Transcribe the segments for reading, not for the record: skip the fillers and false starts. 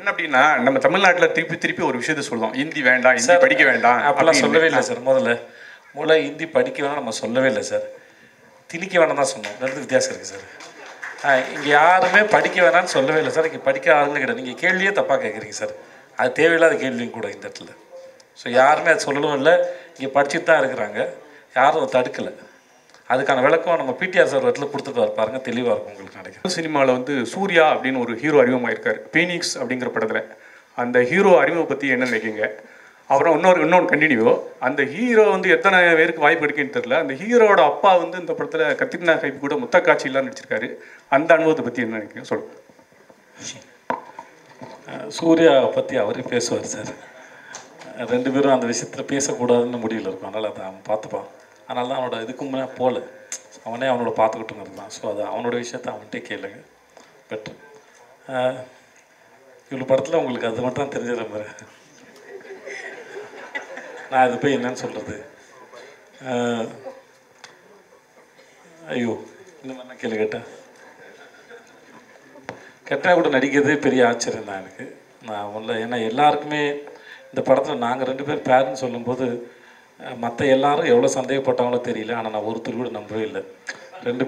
என்ன அப்படின்னா நம்ம தமிழ்நாட்டில் திருப்பி திருப்பி ஒரு விஷயத்த சொல்லுவோம், ஹிந்தி வேண்டாம், ஹிந்தி படிக்க வேண்டாம் அப்பெல்லாம் சொல்லவே இல்லை சார். முதல்ல ஹிந்தி படிக்க வேணாம் நம்ம சொல்லவே இல்லை சார். திணிக்க வேணாம் தான் சொன்னோம். ரெண்டு வித்தியாசம் இருக்குது சார். இங்கே யாருமே படிக்க வேணாம்னு சொல்லவே இல்லை சார். இங்கே படிக்க ஆளுங்க கிடையாது. நீங்கள் கேள்வியே தப்பாக கேட்குறீங்க சார். அது தேவையில்லாத கேள்வியும் கூட இந்த இடத்துல. ஸோ யாருமே அது சொல்லவும் இல்லை. இங்கே படிச்சுட்டு தான் இருக்கிறாங்க. யாரும் அதை தடுக்கலை. அதுக்கான விளக்கம் நம்ம பிடிஆர் சார் இடத்துல கொடுத்துட்டு பாருங்க, தெளிவாக இருக்கும் உங்களுக்கு. நினைக்கிறேன் சினிமாவில் வந்து சூர்யா அப்படின்னு ஒரு ஹீரோ அறிமுகமாயிருக்கார் பீனிக்ஸ் அப்படிங்கிற படத்தில். அந்த ஹீரோ அறிமுகம் பற்றி என்ன நினைக்கிங்க? அப்புறம் இன்னொன்று கண்டினியூ, அந்த ஹீரோ வந்து எத்தனை பேருக்கு வாய்ப்பு இருக்குன்னு தெரியல. அந்த ஹீரோட அப்பா வந்து இந்த படத்தில் கத்திரினா கைப் கூட முத்த காட்சியெல்லாம் நடிச்சிருக்காரு. அந்த அனுபவத்தை பற்றி என்ன நினைக்கிறீங்க சொல்லுங்கள். சூர்யா பற்றி அவரே பேசுவார் சார். ரெண்டு பேரும் அந்த விஷயத்தில் பேசக்கூடாதுன்னு முடிவில் இருக்கும். அதனால் அதை அவன் பார்த்துப்பான். அதனால தான் அவனோட இதுக்கு முன்னே போகல. அவனே அவனோட பார்த்துக்கிட்டுங்கிறது தான். ஸோ அது அவனோட விஷயத்த அவன்கிட்டே கேளுங்க பெட்ரு. இவ்வளோ படத்தில் உங்களுக்கு அது மட்டும் தான் தெரிஞ்சிட மாதிரி. நான் இது போய் என்னன்னு சொல்கிறது? ஐயோ, இந்த மாதிரி நான் கேள்வி கேட்டால் கூட நடிக்கிறதே பெரிய ஆச்சரியம் தான் எனக்கு. நான் உள்ள ஏன்னா எல்லாருக்குமே இந்த படத்தில் நாங்கள் ரெண்டு பேர் பேருன்னு சொல்லும்போது மற்ற எல்லாரும் எவ்வளோ சந்தேகப்பட்டாங்களோ தெரியல. ஆனால் நான் ஒருத்தர் கூட நம்பவே இல்லை. ரெண்டு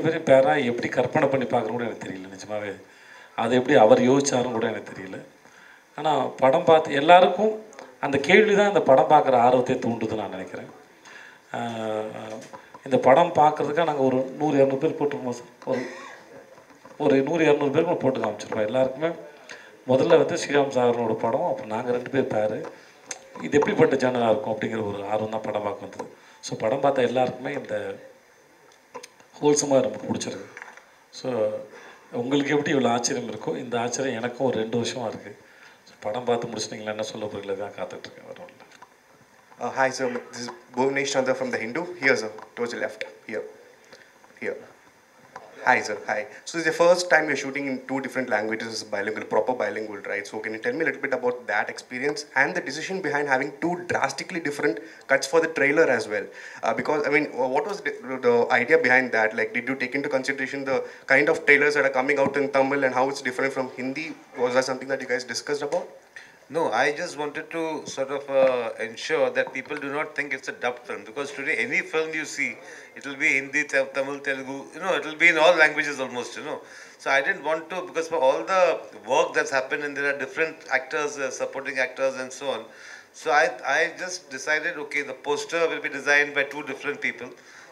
பேரையும் பேராக எப்படி கற்பனை பண்ணி பார்க்குறது கூட எனக்கு தெரியல நிஜமாகவே. அதை எப்படி அவர் யோசிச்சாரும் கூட எனக்கு தெரியல. ஆனால் படம் பார்த்து எல்லாருக்கும் அந்த கேள்வி தான் இந்த படம் பார்க்குற ஆர்வத்தை தூண்டுதுன்னு நான் நினைக்கிறேன். இந்த படம் பார்க்குறதுக்காக நாங்கள் ஒரு 100-200 பேர் போட்டிருக்கோம் சார். ஒரு 100-200 பேருக்கு போட்டு காமிச்சிருக்கோம். எல்லாருக்குமே முதல்ல வந்து ஸ்ரீராம் சாகரனோட படம், அப்புறம் நாங்கள் ரெண்டு பேர் பேர் இது எப்படிப்பட்ட ஜேர்னலாக இருக்கும் அப்படிங்கிற ஒரு ஆர்வம் தான் படம் பார்க்க வந்தது. ஸோ படம் பார்த்த எல்லாருக்குமே இந்த ஹோல்சமாக நமக்கு பிடிச்சிருக்கு. ஸோ உங்களுக்கு எப்படி இவ்வளோ ஆச்சரியம் இருக்கோ இந்த ஆச்சரியம் எனக்கும் ஒரு 2 வருஷமாக இருக்குது. ஸோ படம் பார்த்து முடிச்சிட்டிங்களா என்ன சொல்ல போகிறீங்களா தான் காத்துட்ருக்கேன். வரும். Hi sir, this is Bhuvnesh Chandra from The Hindu. Here sir, towards the left. Here. Hi sir, hi. So this is the first time you're shooting in 2 different languages, bilingual, proper bilingual, right? So can you tell me a little bit about that experience and the decision behind having 2 drastically different cuts for the trailer as well? Because I mean, what was the idea behind that? Like, did you take into consideration the kind of trailers that are coming out in Tamil and how it's different from Hindi? Was that something that you guys discussed about? No, I just wanted to sort of ensure that people do not think it's a dubbed film, because today any film you see, it will be Hindi, Tamil, Telugu, it will be in all languages almost, So I didn't want to, because for all the work that's happened and there are different actors, supporting actors and so on. So I just decided, okay, the poster will be designed by 2 different people.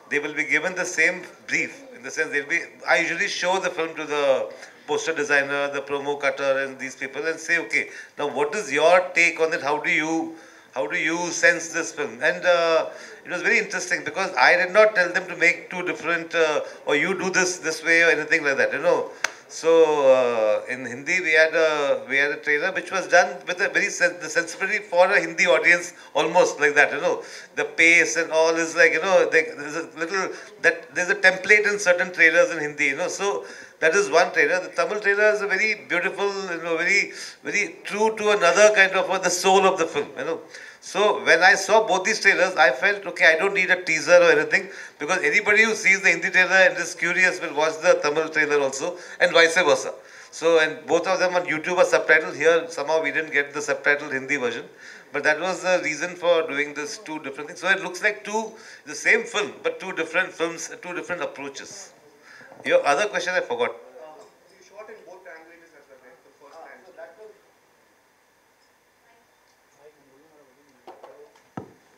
They will be given the same brief, in the sense I usually show the film to the poster designer, the promo cutter and these people and say, okay, now what is your take on it? How do you sense this film? And it was very interesting because I did not tell them to make 2 different or you do this way or anything like that, So in Hindi we had a trailer which was done with a very the sensibility for a Hindi audience, almost like that, The pace and all is like, there's a little there's a template in certain trailers in Hindi, So that is one trailer. The Tamil trailer is a very beautiful, very very true to another kind of the soul of the film, So when I saw both these trailers, I felt, okay, I don't need a teaser or anything, because anybody who sees the Hindi trailer and is curious will watch the Tamil trailer also, and vice versa. So, and both of them on YouTube are subtitled. Here, somehow we didn't get the subtitled Hindi version, but that was the reason for doing this 2 different things. So it looks like the same film, but 2 different films, 2 different approaches. Your other question I forgot. You shot in both languages as well, right? The first time.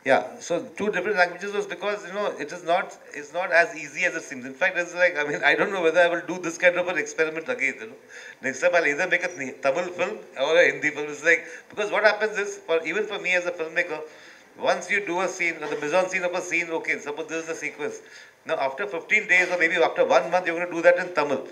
Yeah, so 2 different languages was because, it's not as easy as it seems. In fact, it's like, I don't know whether I will do this kind of an experiment again, Next time I'll either make a Tamil film or a Hindi film. It's like, because what happens is, even for me as a filmmaker, once you do a scene, the mise-en-scene of a scene, okay, suppose this is the sequence. Now, after 15 days or maybe after 1 month, you're going to do that in Tamil.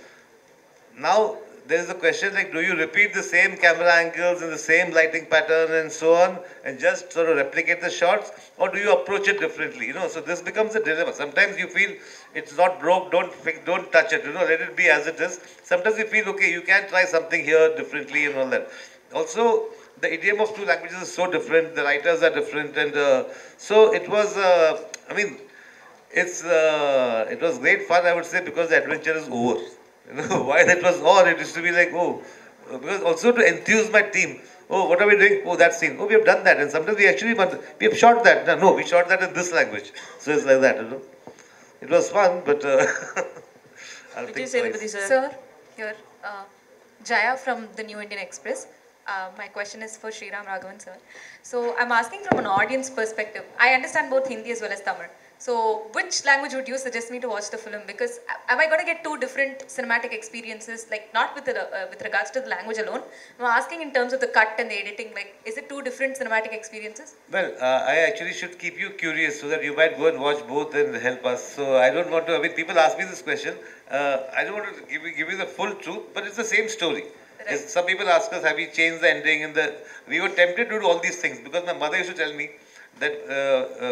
Now, there is a question like, do you repeat the same camera angles and the same lighting pattern and so on, and just sort of replicate the shots, or do you approach it differently? So this becomes a dilemma. Sometimes you feel it's not broke, don't touch it, let it be as it is. Sometimes you feel, okay, you can try something here differently and all that. Also, the idiom of 2 languages is so different, the writers are different, and so it was, it was great fun, I would say, because the adventure is over. Why that was on, it used to be like, oh, because also to enthuse my team. Oh, what are we doing? Oh, that scene. Oh, we have done that. And sometimes we actually, we have shot that. No, we shot that in this language. So it's like that, you know. It was fun, but I'll Vijay think Sethupathi, twice. sir. Sir, here, Jaya from the New Indian Express. My question is for Sriram Raghavan, sir. So I'm asking from an audience perspective. I understand both Hindi as well as Tamil. So which language would you suggest me to watch the film? Because am I going to get two different cinematic experiences, like not with regards to the language alone? I'm asking in terms of the cut and the editing. Like, is it two different cinematic experiences? Well, I actually should keep you curious so that you might go and watch both and help us. So I don't want to, I mean, people ask me this question. I don't want to give you the full truth, but it's the same story. Right. Yes, some people ask us, have we changed the ending? We were tempted to do all these things because my mother used to tell me that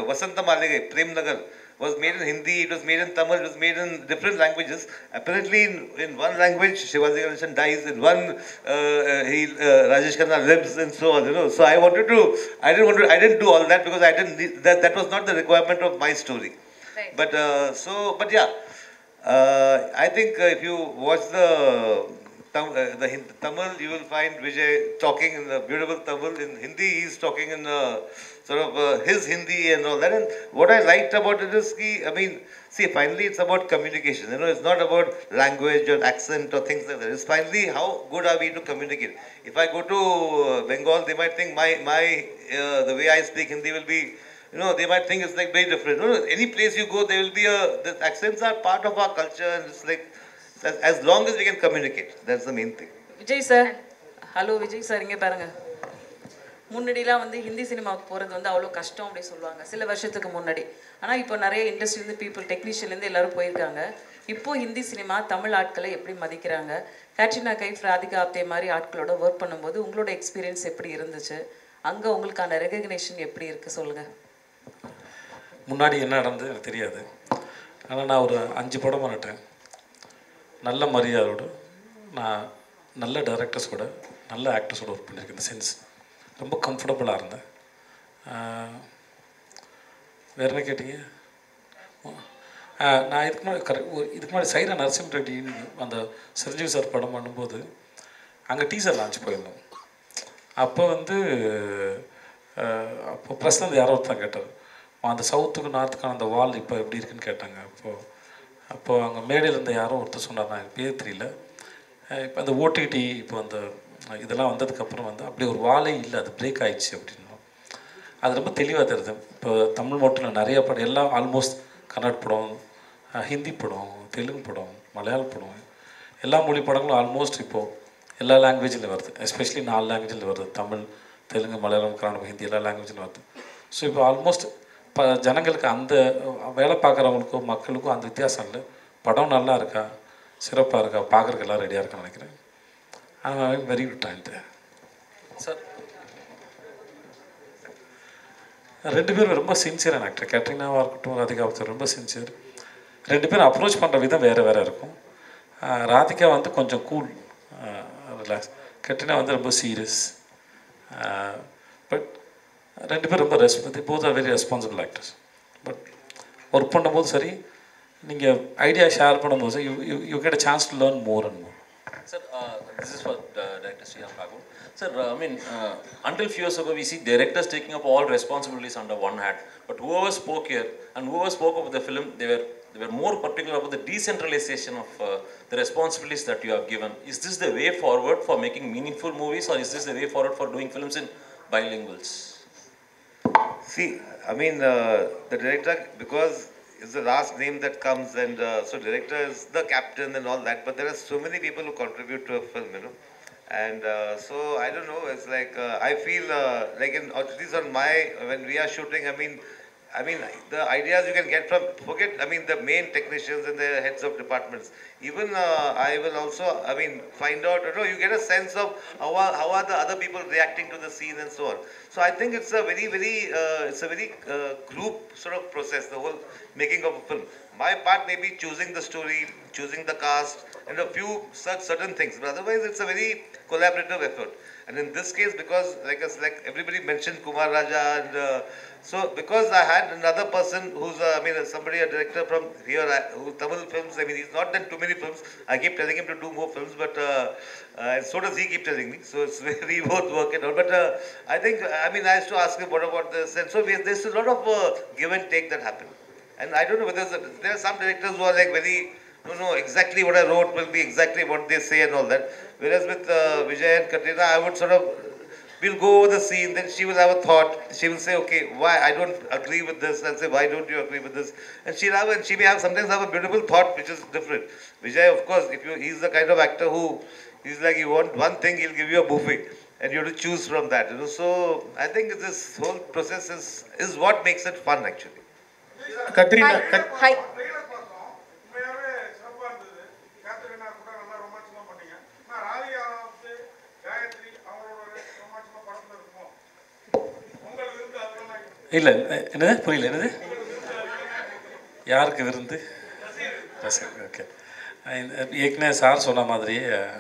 Vasanta Maligai, Prem Nagar, was made in Hindi, it was made in Tamil, it was made in different languages. Apparently, in one language, Shivaji Ganeshan dies, in one, Rajesh Khanna lives, and so on. You know, so I didn't do all that because I didn't need, that was not the requirement of my story. Right. But but yeah, I think if you watch the Tamil, you will find Vijay talking in the beautiful Tamil. In Hindi, he's talking in sort of his Hindi and all that. And what I liked about it is, I mean, see, finally it's about communication. You know, it's not about language or accent or things like that. It's finally how good are we to communicate. If I go to Bengal, they might think the way I speak Hindi will be, you know, they might think it's like very different. You know, any place you go, there will be the accents are part of our culture, and it's like, as long as we can communicate, that's the main thing. Vijay sir hello Vijay sir இங்கே பாருங்க முன்னாடிலாம் வந்து ஹிந்தி சினிமாவுக்கு போகிறது வந்து அவ்வளோ கஷ்டம் அப்படி சொல்லுவாங்க சில வருஷத்துக்கு முன்னாடி ஆனால் இப்போ நிறைய இண்டஸ்ட்ரியிலேருந்து பீப்புள் டெக்னீஷியன்லேருந்து எல்லோரும் போயிருக்காங்க இப்போ ஹிந்தி சினிமா தமிழ் ஆட்களை எப்படி மதிக்கிறாங்க கேட்ரினா கைஃப் ராதிகா ஆப்தே மாதிரி ஆட்களோட ஒர்க் பண்ணும்போது உங்களோட எக்ஸ்பீரியன்ஸ் எப்படி இருந்துச்சு அங்கே உங்களுக்கான ரெகக்னேஷன் எப்படி இருக்குது சொல்லுங்கள். முன்னாடி என்ன நடந்தது எனக்கு தெரியாது. ஆனால் நான் ஒரு 5 படம் பண்ணிட்டேன். நல்ல மரியாதையோடு நான் நல்ல டைரக்டர்ஸோட நல்ல ஆக்டர்ஸோட ஒர்க் பண்ணியிருக்கேன். இந்த சென்ஸ் ரொம்ப கம்ஃபர்டபுளாக இருந்தேன். வேறு என்ன கேட்டீங்க? நான் இதுக்கு முன்னாடி சைரா நரசிம்ம ரெட்டி அந்த சிரஞ்சீவி சார் படம் பண்ணும்போது அங்கே டீசர் லான்ச் போயிருந்தோம். அப்போ வந்து அப்போ ப்ரெஸ்லேருந்து யாரோ ஒருத்தன் கேட்டார், அந்த சவுத்துக்கு நார்த்துக்கான அந்த வால் இப்போ எப்படி இருக்குன்னு கேட்டாங்க. அப்போது அங்கே மேடையில் இருந்த யாரோ ஒருத்தர் சொன்னார், நான் எனக்கு பேர் தெரியல. இப்போ அந்த ஓடிடி இப்போ அந்த இதெல்லாம் வந்ததுக்கப்புறம் வந்து அப்படி ஒரு வாலே இல்லை, அது பிரேக் ஆகிடுச்சு அப்படின்னா அது ரொம்ப தெளிவாக தெரியுது. இப்போ தமிழ் மட்டும் இல்லை, நிறைய படம் எல்லாம் ஆல்மோஸ்ட் கன்னட படம், ஹிந்தி படம், தெலுங்கு படம், மலையாள படம், எல்லா மொழி படங்களும் ஆல்மோஸ்ட் இப்போது எல்லா லாங்குவேஜில் வருது. எஸ்பெஷலி 4 லாங்குவேஜில் வருது. தமிழ், தெலுங்கு, மலையாளம், கன்னடம், ஹிந்தி எல்லா லாங்குவேஜில் வருது. ஸோ இப்போ ஆல்மோஸ்ட் ஜனங்களுக்கு அந்த வேலை பார்க்குறவங்களுக்கும் மக்களுக்கும் அந்த வித்தியாசம் இல்லை. படம் நல்லா இருக்கா, சிறப்பாக இருக்கா, பார்க்குறதுக்கு எல்லாம் ரெடியாக இருக்கான்னு நினைக்கிறேன். ஆனால் வெரி குட் டைம் சார். 2 பேரும் ரொம்ப சின்சியரான ஆக்டர். கேட்ரினாவாக இருக்கட்டும், ராதிகா ஆப்தே ரொம்ப சின்சியர். 2 பேரும் அப்ரோச் பண்ணுற விதம் வேறு வேறு இருக்கும். ராதிகா வந்து கொஞ்சம் கூல், ரிலாக்ஸ். கேட்ரினா வந்து ரொம்ப சீரியஸ். பட் 2 பேரும் ரொம்ப both are very responsible actors. But work பண்ணும்போது சரி, நீங்கள் ஐடியா ஷேர் பண்ணும்போது you get a chance to learn more and more. Sir, this is for Director Sriram Raghavan. Sir, I mean, until few years ago, we see directors taking up all responsibilities under one hat. But whoever spoke here and whoever spoke about the film, they were more particular about the decentralization of the responsibilities that you have given. Is this the way forward for making meaningful movies, or is this the way forward for doing films in bilinguals? See, I mean, the director, because it's the last name that comes, and so director is the captain and all that, but there are so many people who contribute to a film, you know. And so, I don't know, it's like, I feel like, at least on when we are shooting, I mean, the ideas you can get from, the main technicians and the heads of departments. Even I will also, find out, you know, you get a sense of how are the other people reacting to the scene and so on. So I think it's a very group sort of process, the whole making of a film. My part may be choosing the story, choosing the cast, and a few such certain things. But otherwise, it's a very collaborative effort. And in this case, because like everybody mentioned Kumar Raja, and so because I had another person who's somebody, a director from here, who Tamil films. I mean, he's not done too many films. I keep telling him to do more films, but and so does he keep telling me. So it's we both work it out. But I think I used to ask him what about this, and so there's a lot of give and take that happen. And I don't know whether there are some directors who are like very, no, exactly what I wrote will be exactly what they say and all that. Whereas with Vijay and Katrina, I would sort of, we'll go over the scene, then she will have a thought. She will say, okay, why I don't agree with this, and say, why don't you agree with this? And she may have sometimes have a beautiful thought which is different. Vijay, of course, he's the kind of actor who, he's like, you want one thing, he'll give you a buffet. And you have to choose from that, So I think this whole process is what makes it fun, actually. Katrina, Hi. இல்லை என்னது புரியல என்னது யாருக்கு விருந்து ரசன் okay ஏற்கனவே sir சொன்ன மாதிரி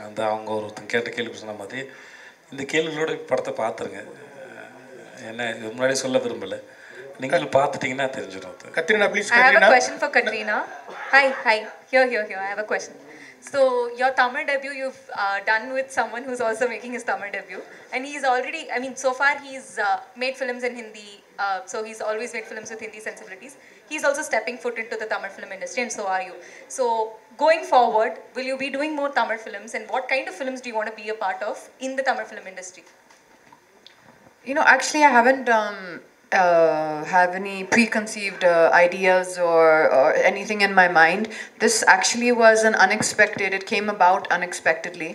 அந்த அவங்க ஒருத்தங்க கேட்ட கேள்வி சொன்ன மாதிரி இந்த கேள்விகளோட படத்தை பார்த்துருங்க என்ன இது முன்னாடி சொல்ல விரும்பலை நீங்களும் பார்த்துட்டிங்கன்னா தெரிஞ்சிடும் Katrina, please. I have a question for Katrina. Hi. Here. I have a question. So your Tamil debut you've done with someone who's also making his Tamil debut, and he's already, so far he's made films in Hindi. So he's always made films with Hindi sensibilities. He's also stepping foot into the Tamil film industry, and so are you. So going forward, will you be doing more Tamil films, and what kind of films do you want to be a part of in the Tamil film industry? Actually, I haven't have any preconceived ideas or anything in my mind. This actually was an unexpected, it came about unexpectedly.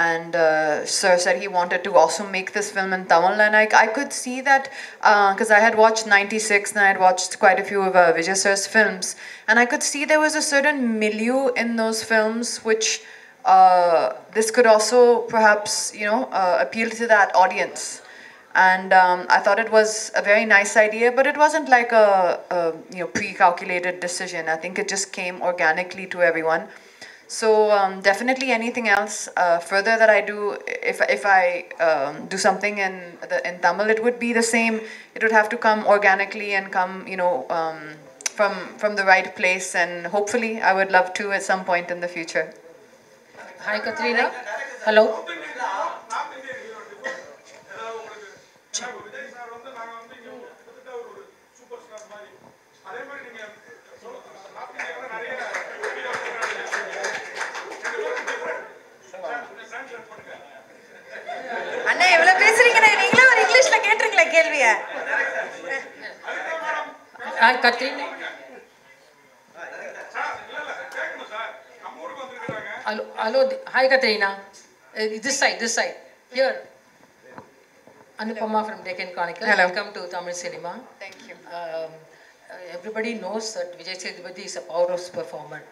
And Sir said he wanted to also make this film in Tamil, and I could see that because I had watched 96 and I had watched quite a few of Vijay Sir's films, and I could see there was a certain milieu in those films which this could also perhaps appeal to that audience. And I thought it was a very nice idea, but it wasn't like a pre-calculated decision. I think it just came organically to everyone. So definitely anything else further that I do, if I do something in Tamil, it would be the same. It would have to come organically and come, from the right place. And hopefully, I would love to at some point in the future. Hi, Katrina. Hello. அண்ணா எவ்வளவு பேசுறீங்கண்ணே, நீங்களே ஒரு இங்கிலீஷ்ல கேட்டுருங்களே கேள்விய. Katrina. Hello. Hi, Katrina. This side. Here. Anupama from Deccan Chronicle. Hello. Welcome to Tamil cinema. Thank you. Everybody knows that Vijay Sethupathi is a powerhouse performer.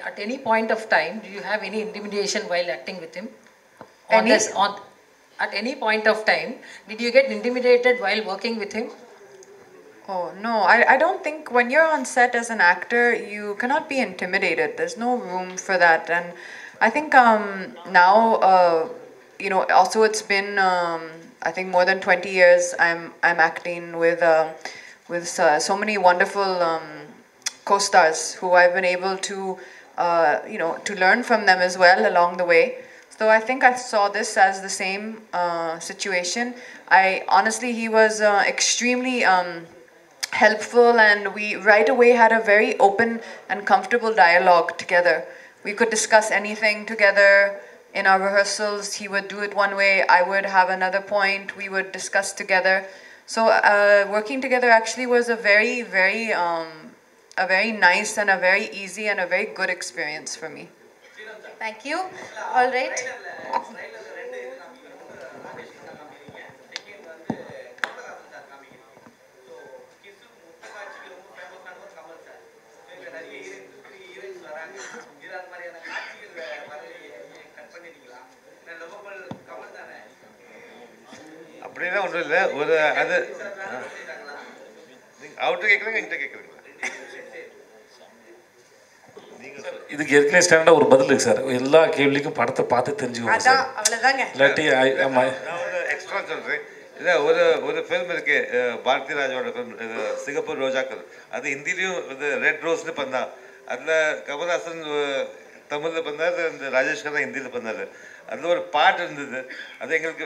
At any point of time, do you have any intimidation while acting with him? At any point of time, did you get intimidated while working with him? Oh, no, I don't think when you're on set as an actor, you cannot be intimidated. There's no room for that. And I think now, also it's been, I think more than 20 years I'm acting with so many wonderful co-stars who I've been able to, to learn from them as well along the way. So I think I saw this as the same situation. Honestly, he was extremely helpful, and we right away had a very open and comfortable dialogue together. We could discuss anything together. In our rehearsals, he would do it one way, I would have another point, we would discuss together. So working together actually was a very, very, a very nice and a very easy and a very good experience for me. Thank you. All right. அப்படிலாம் ஒன்றும் இல்லை, ஒரு அது அவர்கிட்ட கேட்குறீங்க, என்கிட்ட கேட்குறீங்களா? இதுக்கு ஏற்கனவே ஸ்டாண்டர்டாக ஒரு பதில் இருக்குது சார். எல்லா கேள்விக்கும் படத்தை பார்த்து தெரிஞ்சுக்கோங்க சார். அவ்வளவுதாங்க. இல்லாட்டி ஆமாம் நான் ஒரு எக்ஸ்ட்ரா சொல்கிறேன். இல்லை ஒரு ஃபில்ம் இருக்கு பாரதி ராஜாவோட ஃபில்ம் சிங்கப்பூர் ரோஜாக்கள். அது ஹிந்திலையும் இது ரெட் ரோஸ்னு பண்ணா. அதில் கமல்ஹாசன் தமிழில் பண்ணார், இந்த ராஜேஷ் கண்ணா ஹிந்தியில் பண்ணார். அதில் ஒரு பாட்டு இருந்தது. அது எங்களுக்கு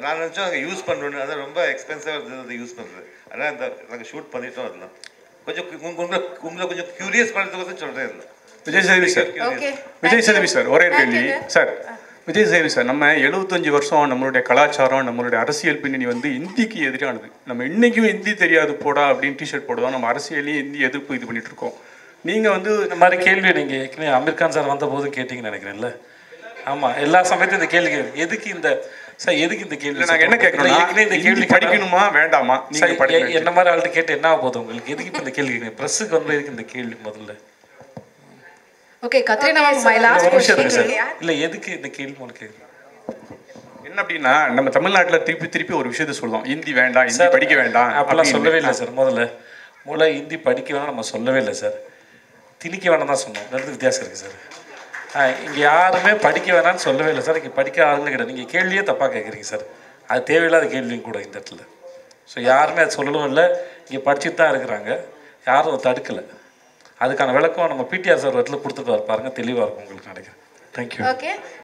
நான் நினச்சோம் அங்கே யூஸ் பண்ணணுன்னு. அது ரொம்ப எக்ஸ்பென்சிவாக இருந்தது அதை யூஸ் பண்ணுறது. ஆனால் அந்த நாங்கள் ஷூட் பண்ணிட்டோம். அதெல்லாம் கொஞ்சம் உங்களை கொஞ்சம் க்யூரியஸ் பண்ணுறதுக்கு சொல்கிறேன். இல்லை விஜய் சேதுபதி சார், விஜய் சேதுபதி சார், ஒரே கேள்வி சார். விஜய் சேதுபதி சார், நம்ம 75 வருஷம் நம்மளுடைய கலாச்சாரம், நம்மளுடைய அரசியல் பின்னணி வந்து இந்திக்கு எதிரானது. நம்ம இன்றைக்கும் ஹிந்தி தெரியாது போடா அப்படின்னு டிஷர்ட் போடுவோம். நம்ம அரசியலையும் ஹிந்தி எதிர்ப்பு இது பண்ணிட்டு இருக்கோம். நீங்கள் வந்து இந்த மாதிரி கேள்வி நீங்கள் ஏற்கனவே அமீர் கான் சார் வந்த போது கேட்டிங்கன்னு நினைக்கிறேன்ல. ஆமாம், எல்லா சமயத்தையும் இந்த கேள்வி எதுக்கு இந்த சார் எதுக்கு இந்த கேள்வி நாங்கள் என்ன கேட்குறோம், ஏற்கனவே இந்த கேள்வி படிக்கணுமா வேண்டாமா? நீங்கள் என்ன மாதிரி ஆள்கிட்ட கேட்டு என்ன ஆக போகுது உங்களுக்கு? எதுக்கு இப்போ இந்த கேள்வி கேட்குறீங்க? ப்ரெஸ்ஸுக்கு வந்து எதுக்கு இந்த கேள்வி முதல்ல? Okay, Katrina, my last question. இல்லை எதுக்கு இந்த கேள்வி உங்களுக்கு என்ன அப்படின்னா, நம்ம தமிழ்நாட்டில் திருப்பி ஒரு விஷயத்த சொல்லுவோம், ஹிந்தி வேண்டாம், ஹிந்தி படிக்க வேண்டாம் அப்பெல்லாம் சொல்லவே இல்லை சார். முதல்ல ஹிந்தி படிக்க வேணாம் நம்ம சொல்லவே இல்லை சார். திணிக்க வேணாம் தான் சொன்னோம். ரெண்டு வித்தியாசம் இருக்குது சார். இங்கே யாருமே படிக்க வேணாம்னு சொல்லவே இல்லை சார். இங்கே படிக்க ஆளுங்க கிடையாது. நீங்கள் கேள்வியே தப்பாக கேட்குறீங்க சார். அது தேவையில்லாத கேள்வியும் கூட இந்த இடத்துல. ஸோ யாருமே அது சொல்லவும் இல்லை. இங்கே படிச்சுட்டு தான் இருக்கிறாங்க. யாரும் தடுக்கலை. அதுக்கான விளக்கம் நம்ம பிடிஆர் சார் இடத்துல கொடுத்துட்டு பாருங்க, தெளிவாக இருக்கும் உங்களுக்கு நினைக்கிறேன். தேங்க்யூ. ஓகே.